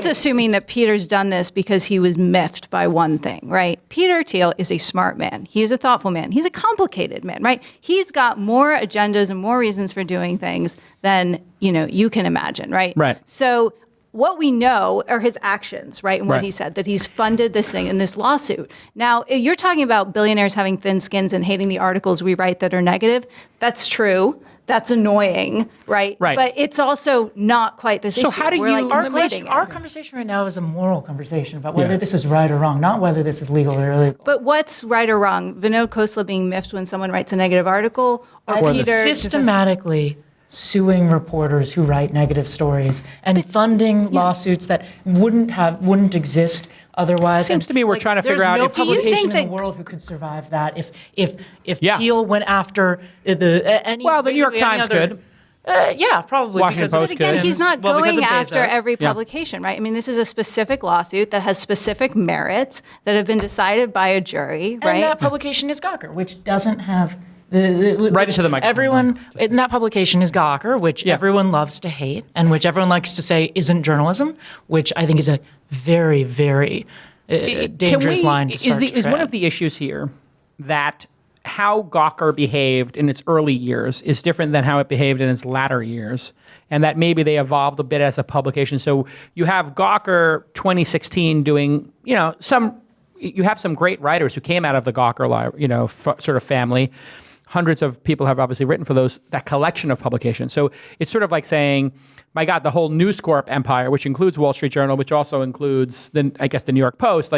that's assuming that Peter's done this because he was miffed by one thing, right? Peter Thiel is a smart man. He is a thoughtful man. He's a complicated man, right? He's got more agendas and more reasons for doing things than, you can imagine, right? Right. So what we know are his actions, right? And what he said, that he's funded this thing in this lawsuit. Now, you're talking about billionaires having thin skins and hating the articles we write that are negative. That's true. That's annoying, right? Right. But it's also not quite this issue. So how do you... Our conversation right now is a moral conversation about whether this is right or wrong, not whether this is legal or illegal. But what's right or wrong? Vinod Khosla being miffed when someone writes a negative article? Or Peter... Systematically suing reporters who write negative stories and funding lawsuits that wouldn't exist otherwise. Seems to me we're trying to figure out if... There's no publication in the world who could survive that if Thiel went after the New York Times could. Probably. Washington Post But again, he's not going after Bezos. every publication, right? I mean, this is a specific lawsuit that has specific merits that have been decided by a jury, right? And that publication is Gawker, which doesn't have... right into the microphone. Everyone in that publication is Gawker, which everyone loves to hate, and which everyone likes to say isn't journalism, which I think is a very, very dangerous line to start to tread. Is one of the issues here that how Gawker behaved in its early years is different than how it behaved in its latter years, and that maybe they evolved a bit as a publication. So you have Gawker 2016 doing, you have some great writers who came out of the Gawker, sort of family. Hundreds of people have obviously written for that collection of publications. So it's sort of like saying, my God, the whole News Corp empire, which includes Wall Street Journal, which also includes, the New York Post,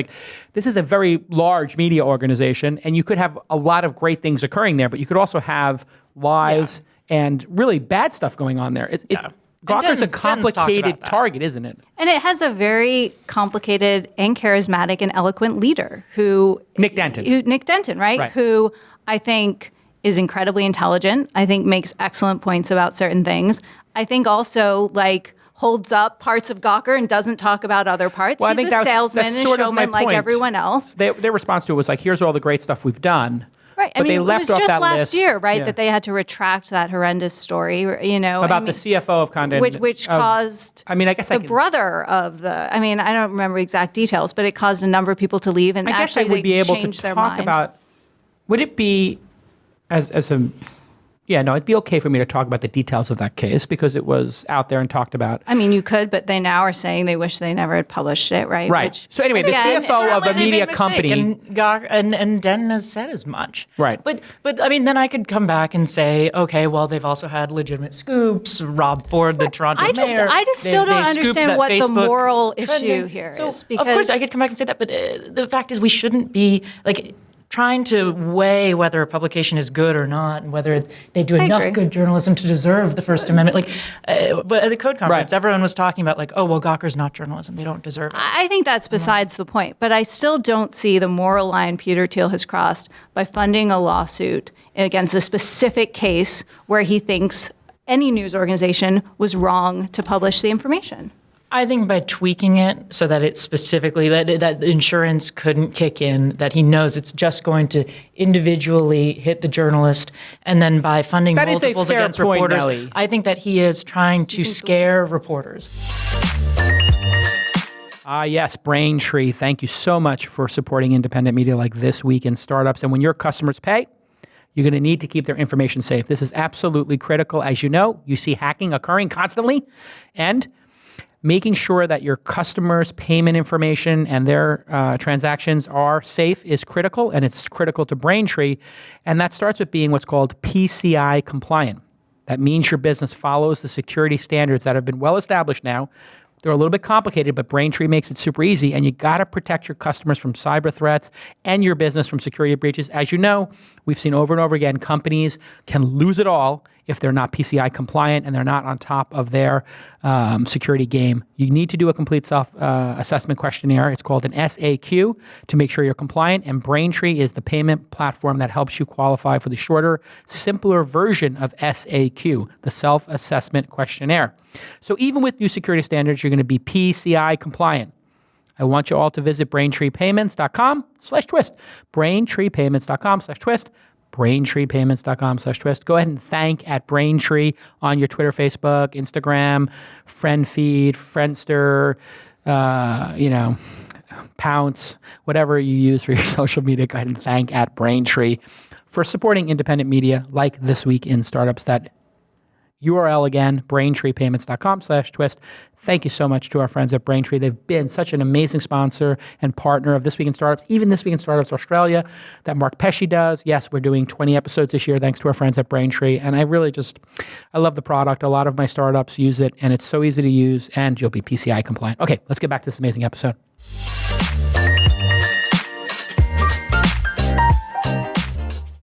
this is a very large media organization, and you could have a lot of great things occurring there, but you could also have lies and really bad stuff going on there. Gawker's a complicated target, isn't it? And it has a very complicated and charismatic and eloquent leader Nick Denton, right? Who I think is incredibly intelligent. I think makes excellent points about certain things. I think also holds up parts of Gawker and doesn't talk about other parts. Well, He's a salesman and showman like everyone else. Their response to it was here's all the great stuff we've done. Right. But they left off that list. It was just last year, right, that they had to retract that horrendous story, About the CFO of Condé. Which caused the brother of the, I don't remember exact details, but it caused a number of people to leave and I guess I would be able to talk about, would it be it'd be okay for me to talk about the details of that case because it was out there and talked about. You could, but they now are saying they wish they never had published it, right? Right. So anyway, the CFO of a media company. And Denton has said as much. Right. But then I could come back and say, okay, well, they've also had legitimate scoops. Rob Ford, the Toronto mayor. I just still don't understand what the moral issue here is. Because of course, I could come back and say that, but the fact is we shouldn't be trying to weigh whether a publication is good or not and whether they do enough good journalism to deserve the First Amendment. But at the Code Conference, everyone was talking about Gawker's not journalism. They don't deserve it. I think that's besides the point. But I still don't see the moral line Peter Thiel has crossed by funding a lawsuit against a specific case where he thinks any news organization was wrong to publish the information. I think by tweaking it so that it specifically, that insurance couldn't kick in, that he knows it's just going to individually hit the journalist, and then by funding multiples against reporters, Nellie. I think that he is trying to scare reporters. Yes, Braintree. Thank you so much for supporting independent media like This Week in Startups. And when your customers pay, you're going to need to keep their information safe. This is absolutely critical. As you know, you see hacking occurring constantly, and making sure that your customers' payment information and their transactions are safe is critical, and it's critical to Braintree. And that starts with being what's called PCI compliant. That means your business follows the security standards that have been well established now. They're a little bit complicated, but Braintree makes it super easy, and you got to protect your customers from cyber threats and your business from security breaches. As you know, we've seen over and over again, companies can lose it all if they're not PCI compliant and they're not on top of their security game. You need to do a complete self-assessment questionnaire. It's called an SAQ to make sure you're compliant, and Braintree is the payment platform that helps you qualify for the shorter, simpler version of SAQ, the self-assessment questionnaire. So even with new security standards, you're going to be PCI compliant. I want you all to visit BraintreePayments.com/twist. BraintreePayments.com/twist. BraintreePayments.com/twist. Go ahead and thank @Braintree on your Twitter, Facebook, Instagram, friend feed, Friendster, Pounce, whatever you use for your social media, go ahead and thank @Braintree for supporting independent media like This Week in Startups. That URL again, braintreepayments.com/twist. Thank you so much to our friends at Braintree. They've been such an amazing sponsor and partner of This Week in Startups, even This Week in Startups Australia that Mark Pesci does. Yes, we're doing 20 episodes this year thanks to our friends at Braintree. And I love the product. A lot of my startups use it, and it's so easy to use, and you'll be PCI compliant. Okay, let's get back to this amazing episode.